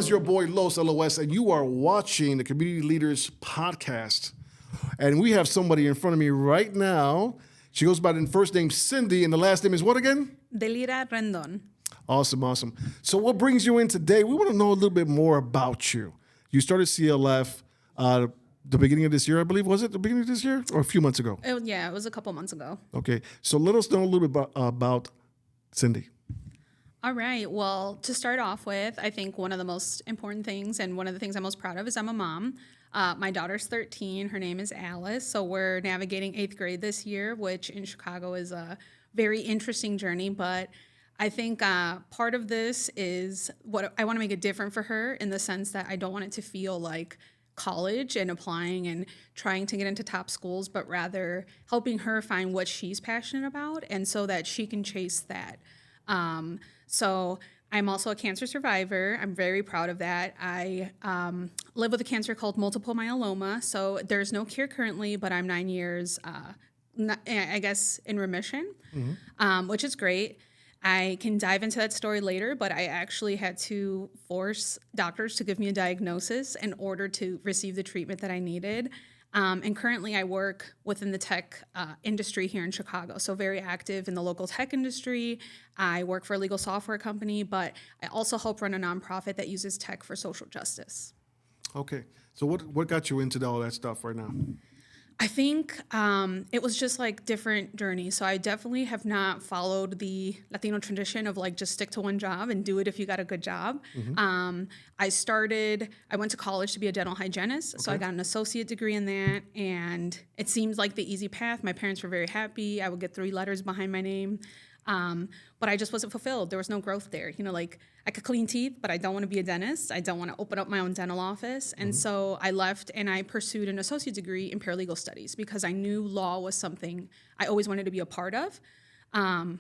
It's your boy Los LOS, and you are watching the Community Leaders Podcast. And we have somebody in front of me right now. She goes by the first name Cyndi, and the last name is what again? DeLira-Rendon. Awesome, awesome. So what brings you in today? We want to know a little bit more about you. You started CLF the beginning of this year, I believe. Was it the beginning of this year or a few months ago? It was a couple months ago. Okay, so let us know a little bit about Cyndi. All right. Well, to start off with, I think one of the most important things and one of the things I'm most proud of is I'm a mom. My daughter's 13. Her name is Alice. So we're navigating 8th grade this year, which in Chicago is a very interesting journey. But I think part of this is what I want to make it different for her in the sense that I don't want it to feel like college and applying and trying to get into top schools, but rather helping her find what she's passionate about and so that she can chase that. So I'm also a cancer survivor. I'm very proud of that. I live with a cancer called multiple myeloma. So there's no cure currently, but I'm 9 years, I guess, in remission, which is great. I can dive into that story later, but I actually had to force doctors to give me a diagnosis in order to receive the treatment that I needed. And currently I work within the tech industry here in Chicago, so very active in the local tech industry. I work for a legal software company, but I also help run a nonprofit that uses tech for social justice. Okay, so what got you into all that stuff right now? I think it was just like different journeys. So I definitely have not followed the Latino tradition of like just stick to one job and do it if you got a good job. I went to college to be a dental hygienist. So I got an associate degree in that. And it seems like the easy path. My parents were very happy. I would get 3 letters behind my name. But I just wasn't fulfilled. There was no growth there. You know, like I could clean teeth, but I don't want to be a dentist. I don't want to open up my own dental office. And so I left and I pursued an associate degree in paralegal studies because I knew law was something I always wanted to be a part of. And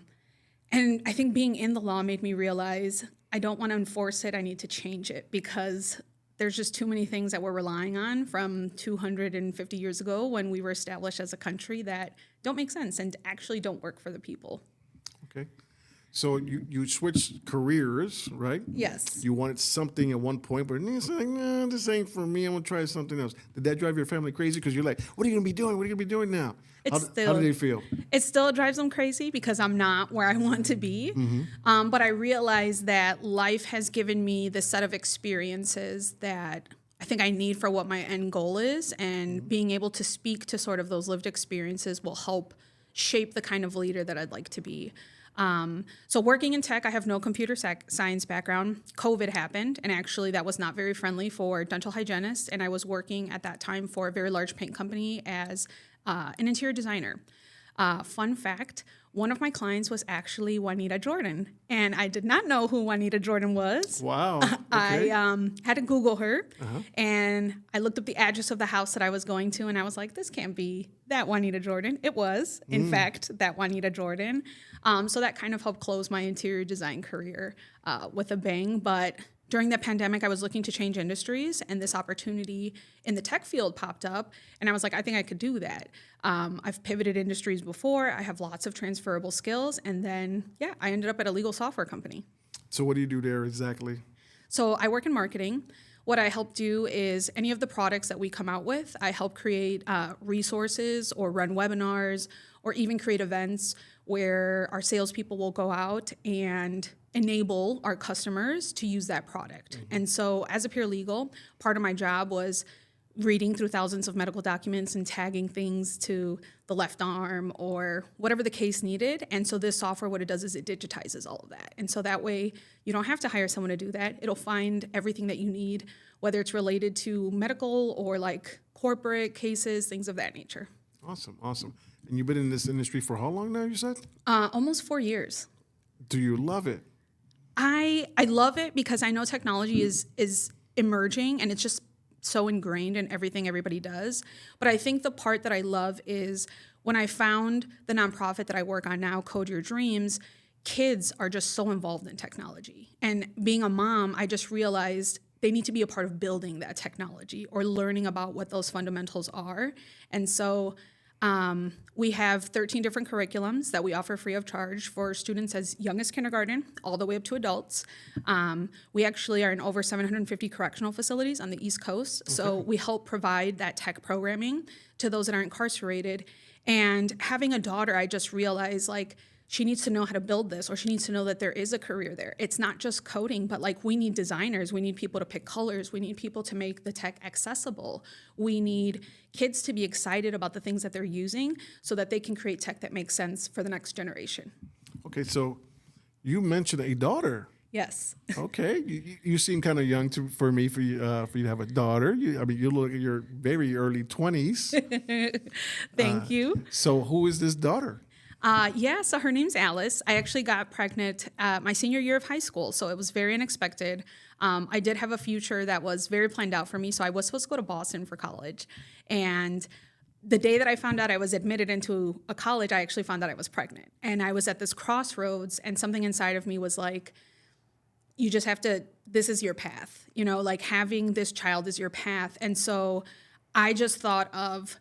I think being in the law made me realize I don't want to enforce it. I need to change it because there's just too many things that we're relying on from 250 years ago when we were established as a country that don't make sense and actually don't work for the people. Okay. So you switched careers, right? Yes. You wanted something at one point, but it's like, no, this ain't for me. I'm going to try something else. Did that drive your family crazy? Because you're like, what are you going to be doing? What are you going to be doing now? How do they feel? It still drives them crazy because I'm not where I want to be. But I realize that life has given me the set of experiences that I think I need for what my end goal is. And being able to speak to sort of those lived experiences will help shape the kind of leader that I'd like to be. So working in tech, I have no computer science background. COVID happened, and actually that was not very friendly for dental hygienists, and I was working at that time for a very large paint company as an interior designer. Fun fact, one of my clients was actually Juanita Jordan, and I did not know who Juanita Jordan was. Wow. Okay. I had to Google her, and I looked up the address of the house that I was going to, and I was like, this can't be that Juanita Jordan. It was, in fact, that Juanita Jordan. So that kind of helped close my interior design career with a bang. But during the pandemic, I was looking to change industries, and this opportunity in the tech field popped up, and I was like, I think I could do that. I've pivoted industries before. I have lots of transferable skills, and then, I ended up at a legal software company. So what do you do there exactly? So I work in marketing. What I help do is any of the products that we come out with, I help create resources or run webinars or even create events where our salespeople will go out and enable our customers to use that product. And so as a paralegal, part of my job was reading through thousands of medical documents and tagging things to the left arm or whatever the case needed. And so this software, what it does is it digitizes all of that. And so that way you don't have to hire someone to do that. It'll find everything that you need, whether it's related to medical or like corporate cases, things of that nature. Awesome, awesome. And you've been in this industry for how long now, you said? Almost 4 years. Do you love it? I love it because I know technology is emerging and it's just so ingrained in everything everybody does. But I think the part that I love is when I found the nonprofit that I work on now, Code Your Dreams, kids are just so involved in technology. And being a mom, I just realized they need to be a part of building that technology or learning about what those fundamentals are. And so We have 13 different curriculums that we offer free of charge for students as young as kindergarten all the way up to adults. We actually are in over 750 correctional facilities on the East Coast. Okay. So we help provide that tech programming to those that are incarcerated. And having a daughter, I just realized like she needs to know how to build this, or she needs to know that there is a career there. It's not just coding, but like we need designers, we need people to pick colors, we need people to make the tech accessible. We need kids to be excited about the things that they're using so that they can create tech that makes sense for the next generation. Okay, so you mentioned a daughter. Yes. Okay, you seem kind of young for you to have a daughter. You look at your very early 20s. Thank you. So who is this daughter? So her name's Alice. I actually got pregnant my senior year of high school, so it was very unexpected. I did have a future that was very planned out for me, so I was supposed to go to Boston for college. And the day that I found out I was admitted into a college, I actually found out I was pregnant. And I was at this crossroads, and something inside of me was like, you just have to, this is your path. You know, like having this child is your path. And so I just thought of,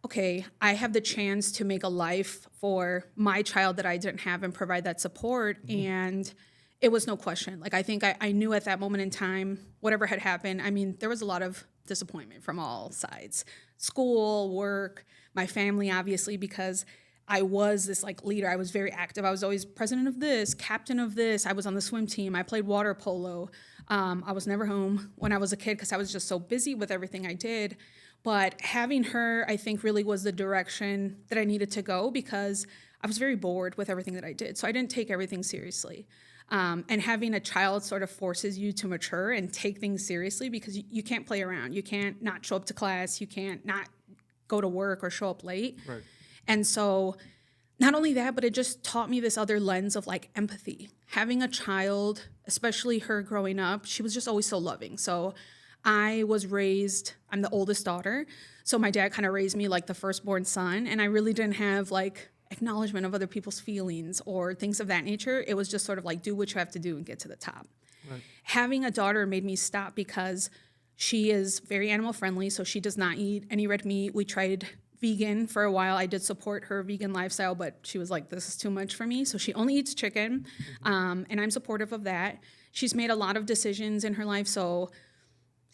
okay, I have the chance to make a life for my child that I didn't have and provide that support. Mm-hmm. And it was no question. Like, I think I knew at that moment in time, whatever had happened, I mean, there was a lot of disappointment from all sides. School, work, my family, obviously, because I was this like leader. I was very active. I was always president of this, captain of this. I was on the swim team. I played water polo. I was never home when I was a kid because I was just so busy with everything I did. But having her, I think, really was the direction that I needed to go because I was very bored with everything that I did. So I didn't take everything seriously. And having a child sort of forces you to mature and take things seriously because you can't play around. You can't not show up to class. You can't not go to work or show up late. Right. And so not only that, but it just taught me this other lens of like empathy. Having a child, especially her growing up, she was just always so loving. So I was raised, I'm the oldest daughter, so my dad kind of raised me like the firstborn son, and I really didn't have like acknowledgement of other people's feelings or things of that nature. It was just sort of like do what you have to do and get to the top. Right. Having a daughter made me stop because she is very animal friendly, so she does not eat any red meat. We tried vegan for a while. I did support her vegan lifestyle, but she was like, this is too much for me. So she only eats chicken, and I'm supportive of that. She's made a lot of decisions in her life, so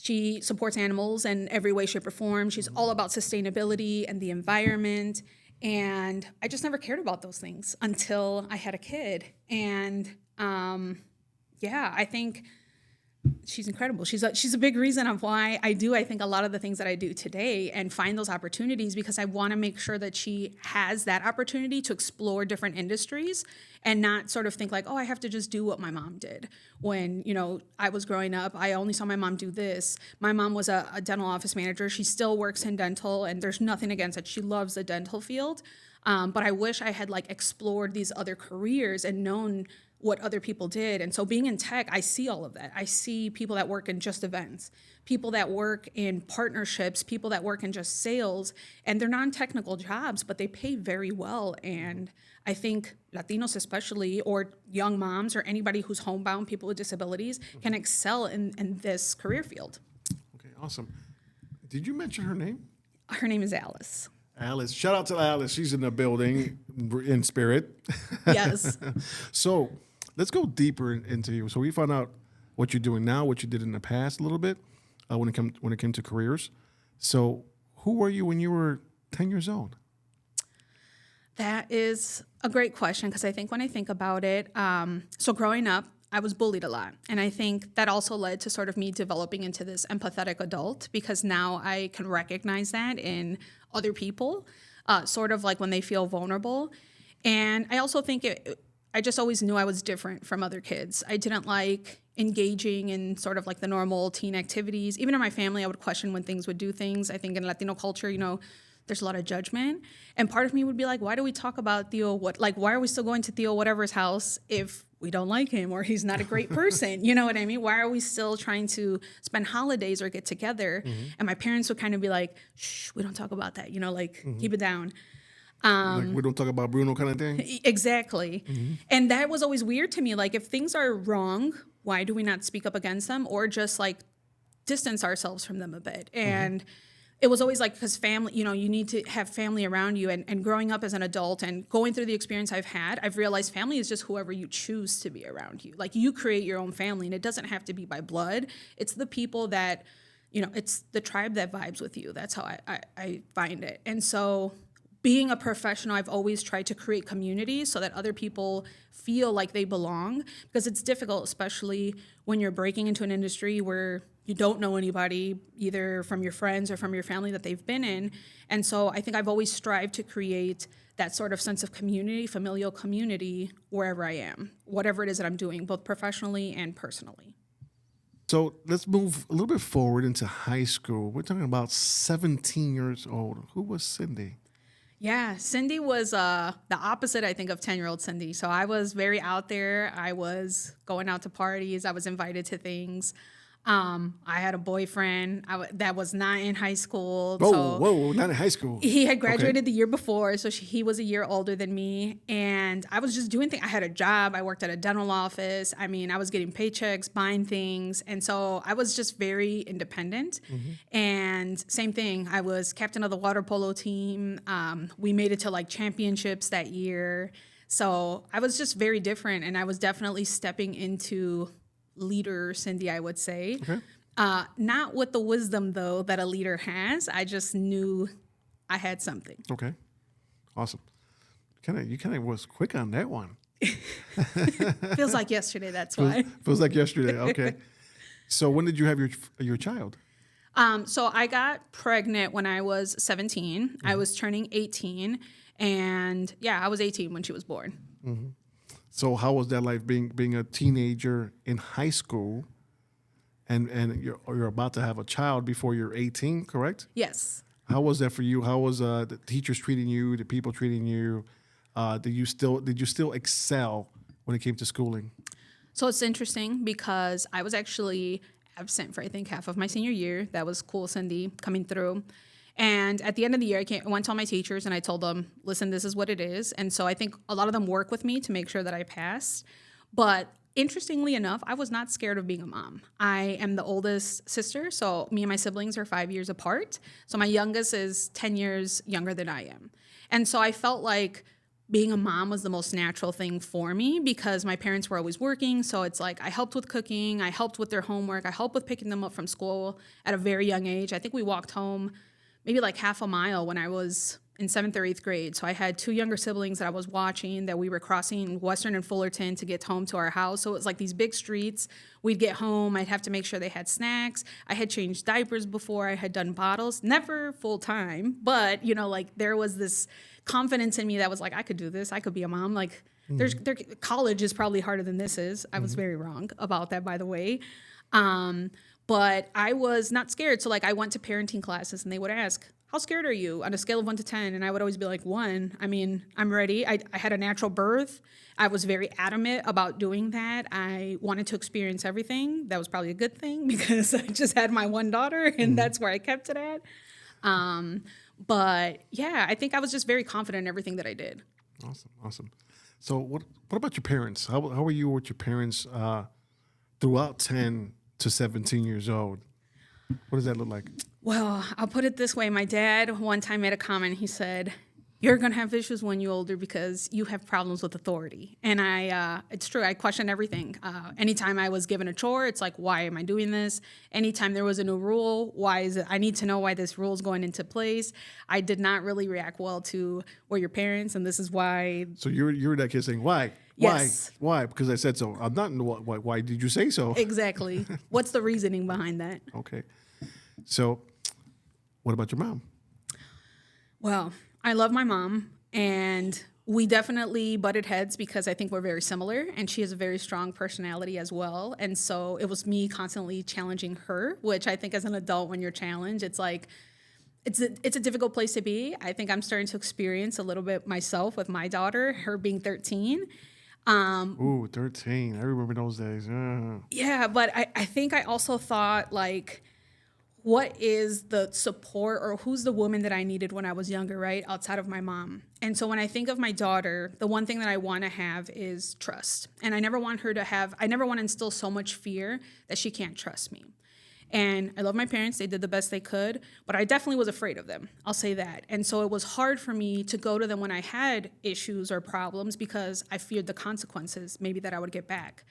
she supports animals in every way, shape, or form. She's all about sustainability and the environment. And I just never cared about those things until I had a kid. And I think she's incredible. She's a big reason of why I think a lot of the things that I do today and find those opportunities because I want to make sure that she has that opportunity to explore different industries and not sort of think like, oh, I have to just do what my mom did. When, I was growing up, I only saw my mom do this. My mom was a dental office manager. She still works in dental, and there's nothing against it. She loves the dental field. But I wish I had like explored these other careers and known what other people did. And so being in tech, I see all of that. I see people that work in just events, people that work in partnerships, people that work in just sales, and they're non-technical jobs, but they pay very well. And I think Latinos especially, or young moms, or anybody who's homebound, people with disabilities, can excel in this career field. Okay, awesome. Did you mention her name? Her name is Alice. Alice. Shout out to Alice. She's in the building in spirit. Yes. So let's go deeper into you. So we found out what you're doing now, what you did in the past a little bit when it came to careers. So who were you when you were 10 years old? That is a great question because I think when I think about it, so growing up, I was bullied a lot. And I think that also led to sort of me developing into this empathetic adult because now I can recognize that in other people, sort of like when they feel vulnerable. And I also think I just always knew I was different from other kids. I didn't like engaging in sort of like the normal teen activities. Even in my family, I would question when things would do things. I think in Latino culture, there's a lot of judgment. And part of me would be like, why do we talk about Theo? Why are we still going to Theo whatever's house if we don't like him or he's not a great person? You know what I mean? Why are we still trying to spend holidays or get together? Mm-hmm. And my parents would kind of be like, shh, we don't talk about that, mm-hmm. Keep it down. Like we don't talk about Bruno kind of thing? Exactly. Mm-hmm. And that was always weird to me. Like if things are wrong, why do we not speak up against them or just like distance ourselves from them a bit? And it was always like, because family, you need to have family around you. And growing up as an adult and going through the experience I've had, I've realized family is just whoever you choose to be around you. Like, you create your own family, and it doesn't have to be by blood. It's the people that, it's the tribe that vibes with you. That's how I find it. And so, being a professional, I've always tried to create community so that other people feel like they belong, because it's difficult, especially when you're breaking into an industry where you don't know anybody, either from your friends or from your family that they've been in. And so I think I've always strived to create that sort of sense of community, familial community, wherever I am, whatever it is that I'm doing, both professionally and personally. So let's move a little bit forward into high school. We're talking about 17 years old. Who was Cyndi? Yeah, Cyndi was the opposite, I think, of 10-year-old Cyndi. So I was very out there. I was going out to parties. I was invited to things. I had a boyfriend that was not in high school. Whoa, not in high school. He had graduated the year before, so he was a year older than me. And I was just doing things. I had a job. I worked at a dental office. I mean, I was getting paychecks, buying things. And so I was just very independent. And same thing, I was captain of the water polo team. We made it to like championships that year. So I was just very different. And I was definitely stepping into leader Cyndi, I would say. Okay. Not with the wisdom, though, that a leader has. I just knew I had something. Okay. Awesome. You kind of was quick on that one. Feels like yesterday, that's why. Feels like yesterday. Okay. So when did you have your child? So I got pregnant when I was 17. I was turning 18. And yeah, I was 18 when she was born. So how was that life being a teenager in high school, and you're about to have a child before you're 18, correct? Yes. How was that for you? How was the teachers treating you, the people treating you? Did you still excel when it came to schooling? So it's interesting because I was actually absent for, I think, half of my senior year. That was cool, Cyndi, coming through. And at the end of the year, I went to all my teachers and I told them, listen, this is what it is. And so I think a lot of them work with me to make sure that I passed. But interestingly enough, I was not scared of being a mom. I am the oldest sister, so me and my siblings are 5 years apart. So my youngest is 10 years younger than I am. And so I felt like being a mom was the most natural thing for me because my parents were always working. So it's like I helped with cooking, I helped with their homework, I helped with picking them up from school at a very young age. I think we walked home maybe like half a mile when I was in 7th or 8th grade. So I had 2 younger siblings that I was watching, that we were crossing Western and Fullerton to get home to our house. So it was like these big streets. We'd get home. I'd have to make sure they had snacks. I had changed diapers before. I had done bottles, never full time, but like there was this confidence in me that was like, I could do this. I could be a mom. Like college is probably harder than this is. I was very wrong about that, by the way. But I was not scared. So like I went to parenting classes and they would ask, how scared are you on a scale of 1 to 10? And I would always be like 1. I mean, I'm ready. I had a natural birth. I was very adamant about doing that. I wanted to experience everything. That was probably a good thing because I just had my one daughter and that's where I kept it at. But yeah, I think I was just very confident in everything that I did. Awesome. So what about your parents? How were you with your parents throughout 10 to 17 years old? What does that look like? Well, I'll put it this way. My dad one time made a comment. He said, you're going to have issues when you're older because you have problems with authority. And it's true. I question everything. Anytime I was given a chore, it's like, why am I doing this? Anytime there was a new rule, why is it? I need to know why this rule is going into place. I did not really react well to, we're your parents, and this is why. So you're that kid saying, why? Yes. Why? Because I said so. I'm not in the why did you say so? Exactly. What's the reasoning behind that? Okay. So what about your mom? Well, I love my mom, and we definitely butted heads because I think we're very similar, and she has a very strong personality as well. And so it was me constantly challenging her, which I think as an adult, when you're challenged, it's like, it's a difficult place to be. I think I'm starting to experience a little bit myself with my daughter, her being 13. 13. I remember those days. Yeah, but I think I also thought, like, what is the support or who's the woman that I needed when I was younger, right? Outside of my mom. And so when I think of my daughter, the one thing that I want to have is trust. And I never want to instill so much fear that she can't trust me. And I love my parents. They did the best they could, but I definitely was afraid of them. I'll say that. And so it was hard for me to go to them when I had issues or problems because I feared the consequences, maybe that I would get back.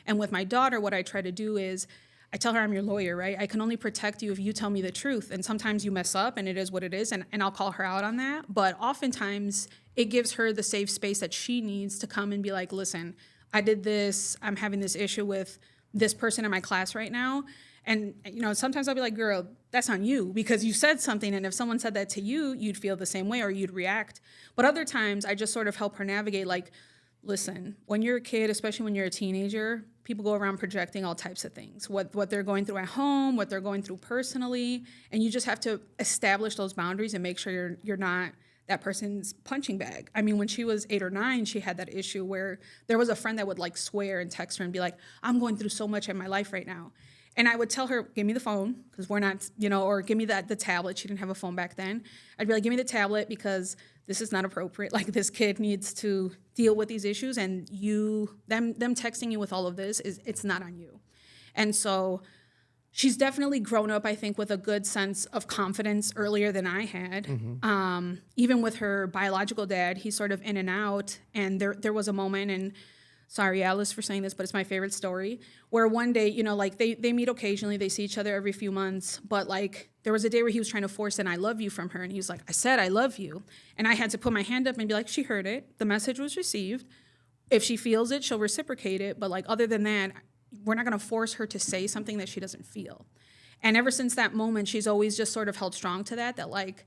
And with my daughter, what I try to do is I tell her I'm your lawyer, right? I can only protect you if you tell me the truth. And sometimes you mess up and it is what it is. And I'll call her out on that. But oftentimes it gives her the safe space that she needs to come and be like, listen, I did this. I'm having this issue with this person in my class right now. And, you know, sometimes I'll be like, girl, that's on you because you said something. And if someone said that to you, you'd feel the same way or you'd react. But other times I just sort of help her navigate like, listen, when you're a kid, especially when you're a teenager, people go around projecting all types of things, what they're going through at home, what they're going through personally, and you just have to establish those boundaries and make sure you're not that person's punching bag. I mean, when she was 8 or 9, she had that issue where there was a friend that would like swear and text her and be like, I'm going through so much in my life right now. And I would tell her, give me the phone, because we're not, you know, or give me the tablet. She didn't have a phone back then. I'd be like, give me the tablet because this is not appropriate. Like, this kid needs to deal with these issues, and them texting you with all of this, it's not on you. And so she's definitely grown up, I think, with a good sense of confidence earlier than I had. Mm-hmm. Even with her biological dad, he's sort of in and out. And there was a moment, and sorry, Alice, for saying this, but it's my favorite story, where one day, you know, like they meet occasionally, they see each other every few months, but like there was a day where he was trying to force an I love you from her, and he was like, I said I love you. And I had to put my hand up and be like, she heard it. The message was received. If she feels it, she'll reciprocate it. But like, other than that, we're not going to force her to say something that she doesn't feel. And ever since that moment, she's always just sort of held strong to that like,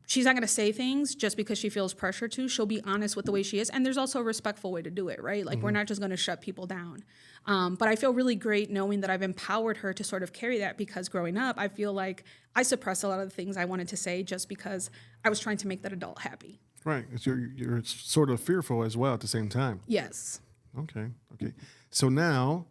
she's not going to say things just because she feels pressure to. She'll be honest with the way she is. And there's also a respectful way to do it, right? Like, mm-hmm. We're not just going to shut people down. But I feel really great knowing that I've empowered her to sort of carry that, because growing up, I feel like I suppressed a lot of the things I wanted to say just because I was trying to make that adult happy. Right. You're sort of fearful as well at the same time. Yes. Okay. So now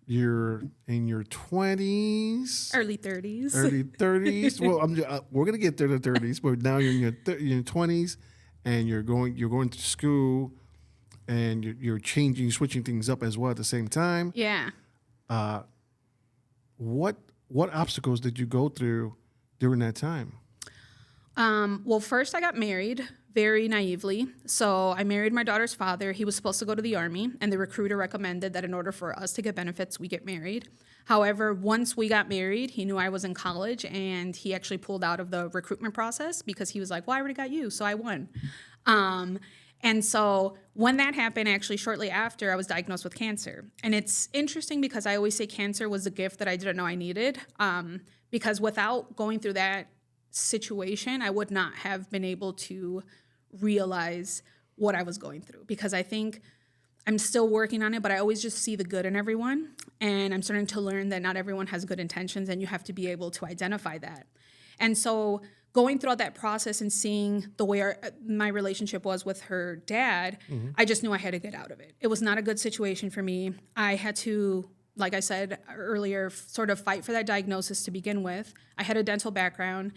you're in your 20s, early 30s. Well, we're gonna get there to the 30s, but now you're in your 20s, and you're going to school, and you're switching things up as well at the same time. Yeah. What obstacles did you go through during that time? Well, first I got married very naively. So I married my daughter's father. He was supposed to go to the Army, and the recruiter recommended that in order for us to get benefits, we get married. However, once we got married, he knew I was in college, and he actually pulled out of the recruitment process because he was like, well, I already got you, so I won. And so when that happened, actually shortly after, I was diagnosed with cancer. And it's interesting because I always say cancer was a gift that I didn't know I needed, because without going through that situation, I would not have been able to realize what I was going through, because I think I'm still working on it, but I always just see the good in everyone. And I'm starting to learn that not everyone has good intentions, and you have to be able to identify that. And so going throughout that process and seeing the way my relationship was with her dad, mm-hmm. I just knew I had to get out of it. It was not a good situation for me. I had to, like I said earlier, sort of fight for that diagnosis to begin with. I had a dental background.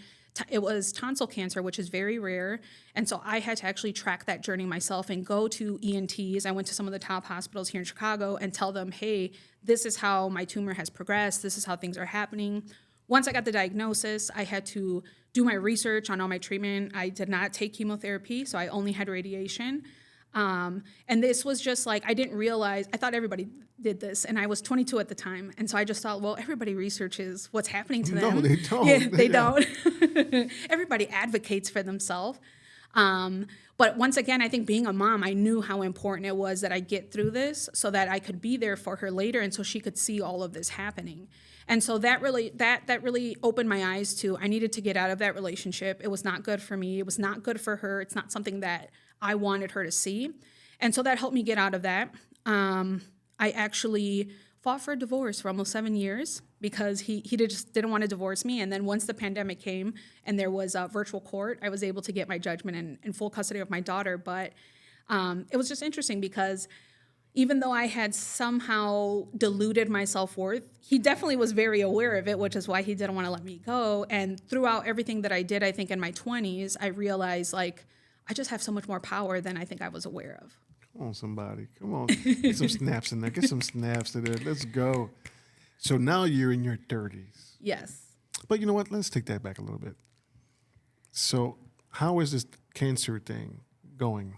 It was tonsil cancer, which is very rare. And so I had to actually track that journey myself and go to ENTs. I went to some of the top hospitals here in Chicago and tell them, hey, this is how my tumor has progressed. This is how things are happening. Once I got the diagnosis, I had to do my research on all my treatment. I did not take chemotherapy, so I only had radiation. And this was just like, I didn't realize, I thought everybody did this, and I was 22 at the time. And so I just thought, well, everybody researches what's happening to them. No, they don't. Yeah, they don't. Everybody advocates for themselves. But once again, I think being a mom, I knew how important it was that I get through this so that I could be there for her later, and so she could see all of this happening. And so that really opened my eyes to, I needed to get out of that relationship. It was not good for me. It was not good for her. It's not something that I wanted her to see. And so that helped me get out of that. I actually fought for a divorce for almost 7 years because he just didn't want to divorce me. And then once the pandemic came and there was a virtual court, I was able to get my judgment in full custody of my daughter. But it was just interesting because even though I had somehow diluted my self-worth, he definitely was very aware of it, which is why he didn't want to let me go. And throughout everything that I did, I think in my 20s, I realized, like, I just have so much more power than I think I was aware of. Come on, somebody. Come on. Get some snaps in there. Get some snaps in there. Let's go. So now you're in your 30s. Yes. But you know what? Let's take that back a little bit. So how is this cancer thing going?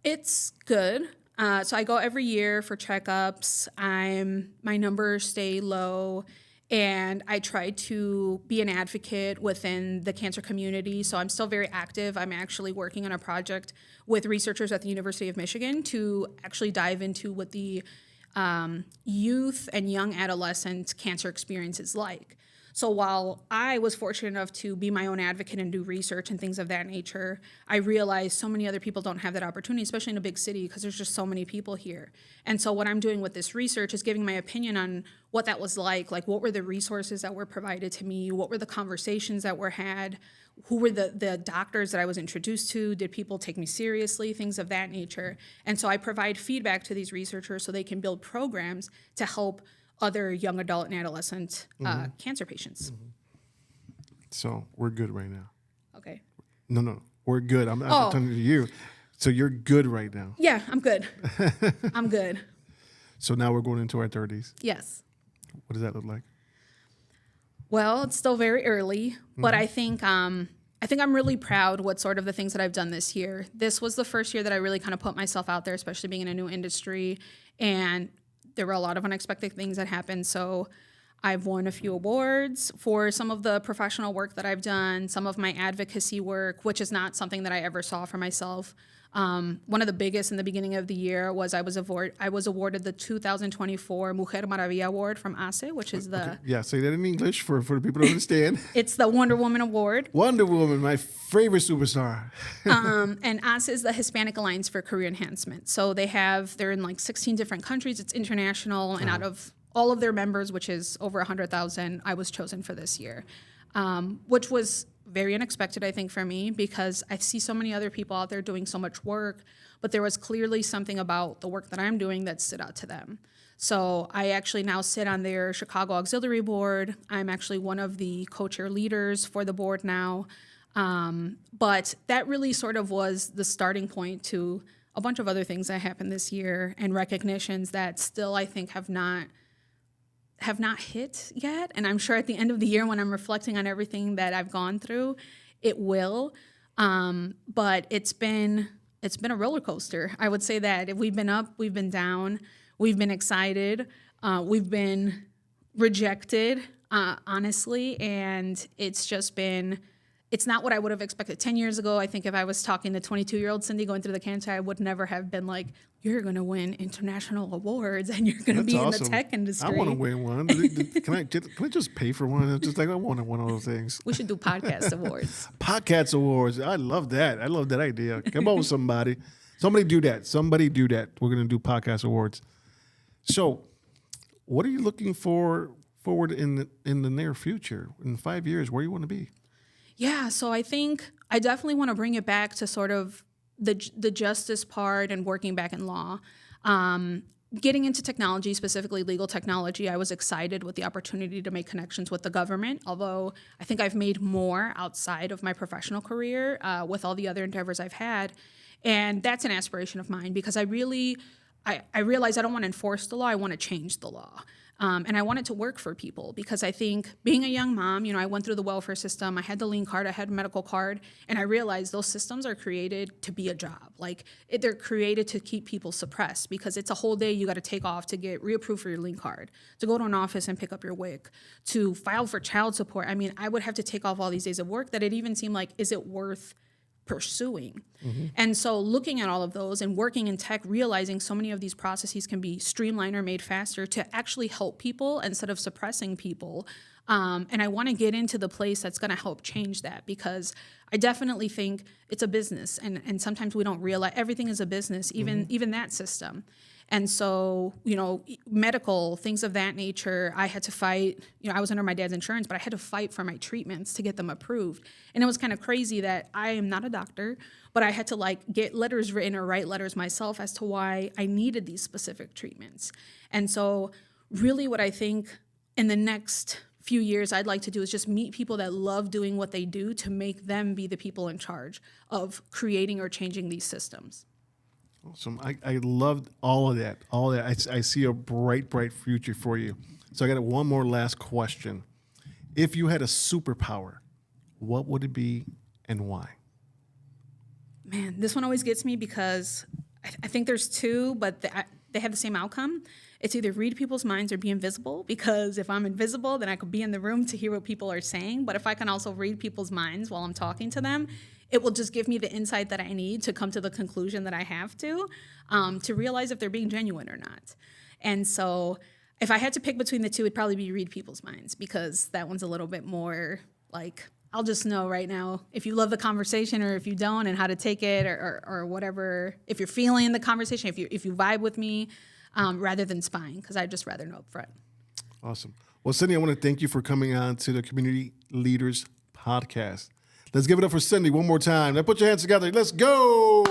It's good. So I go every year for checkups. My numbers stay low, and I try to be an advocate within the cancer community. So I'm still very active. I'm actually working on a project with researchers at the University of Michigan to actually dive into what the youth and young adolescent cancer experience is like. So while I was fortunate enough to be my own advocate and do research and things of that nature, I realized so many other people don't have that opportunity, especially in a big city, because there's just so many people here. And so what I'm doing with this research is giving my opinion on what that was like what were the resources that were provided to me, what were the conversations that were had, who were the doctors that I was introduced to, did people take me seriously, things of that nature. And so I provide feedback to these researchers so they can build programs to help other young adult and adolescent cancer patients. So we're good right now. Okay. No, we're good. I'm talking to you. So you're good right now. Yeah, I'm good. I'm good. So now we're going into our 30s. Yes. What does that look like? Well, it's still very early, but I think I'm really proud what sort of the things that I've done this year. This was the first year that I really kind of put myself out there, especially being in a new industry, and there were a lot of unexpected things that happened. So I've won a few awards for some of the professional work that I've done, some of my advocacy work, which is not something that I ever saw for myself. One of the biggest in the beginning of the year was I was awarded the 2024 Mujer Maravilla Award from ACE, which is the... Okay. Yeah, say that in English for the people to understand. It's the Wonder Woman Award. Wonder Woman, my favorite superstar. And ACE is the Hispanic Alliance for Career Enhancement. So they're in 16 different countries. It's international, and out of all of their members, which is over 100,000, I was chosen for this year, which was very unexpected, I think, for me, because I see so many other people out there doing so much work, but there was clearly something about the work that I'm doing that stood out to them. So I actually now sit on their Chicago Auxiliary Board. I'm actually one of the co-chair leaders for the board now. But that really sort of was the starting point to a bunch of other things that happened this year and recognitions that still, I think, have not hit yet. And I'm sure at the end of the year when I'm reflecting on everything that I've gone through, it will. But it's been a roller coaster. I would say that we've been up, we've been down, we've been excited, we've been rejected, honestly. And it's not what I would have expected. 10 years ago, I think if I was talking to 22-year-old Cyndi going through the cancer, I would never have been like, you're going to win international awards and you're going to be awesome. In the tech industry. I want to win one. Can I just pay for one? It's just I want one of those things. We should do podcast awards. Podcast awards. I love that. I love that idea. Come on, somebody. Somebody do that. We're going to do podcast awards. So what are you looking forward in the near future? In 5 years, where you want to be? Yeah, so I think I definitely want to bring it back to sort of the justice part and working back in law. Getting into technology, specifically legal technology, I was excited with the opportunity to make connections with the government, although I think I've made more outside of my professional career with all the other endeavors I've had. And that's an aspiration of mine because I realize I don't want to enforce the law, I want to change the law. And I want it to work for people because I think being a young mom, I went through the welfare system, I had the lean card, I had a medical card, and I realized those systems are created to be a job. They're created to keep people suppressed because it's a whole day you got to take off to get reapproved for your lean card, to go to an office and pick up your WIC, to file for child support. I mean, I would have to take off all these days of work that it even seemed like, is it worth pursuing? Mm-hmm. And so looking at all of those and working in tech, realizing so many of these processes can be streamlined or made faster to actually help people instead of suppressing people. And I want to get into the place that's going to help change that because I definitely think it's a business and sometimes we don't realize everything is a business, even that system. And so, medical, things of that nature, I had to fight. I was under my dad's insurance, but I had to fight for my treatments to get them approved. And it was kind of crazy that I am not a doctor, but I had to get letters written or write letters myself as to why I needed these specific treatments. And so really what I think in the next few years I'd like to do is just meet people that love doing what they do to make them be the people in charge of creating or changing these systems. Awesome. I loved all of that. I see a bright future for you. So I got one more last question. If you had a superpower, what would it be and why? Man, this one always gets me because I think there's two, but they have the same outcome. It's either read people's minds or be invisible, because if I'm invisible, then I could be in the room to hear what people are saying. But if I can also read people's minds while I'm talking to them, it will just give me the insight that I need to come to the conclusion that I have to realize if they're being genuine or not. And so if I had to pick between the two, it'd probably be read people's minds, because that one's a little bit more like, I'll just know right now if you love the conversation or if you don't, and how to take it, or whatever, if you're feeling the conversation, if you vibe with me, rather than spying, because I'd just rather know up front. Awesome. Well, Cyndi, I want to thank you for coming on to the Community Leaders Podcast. Let's give it up for Cyndi one more time. Now put your hands together. Let's go.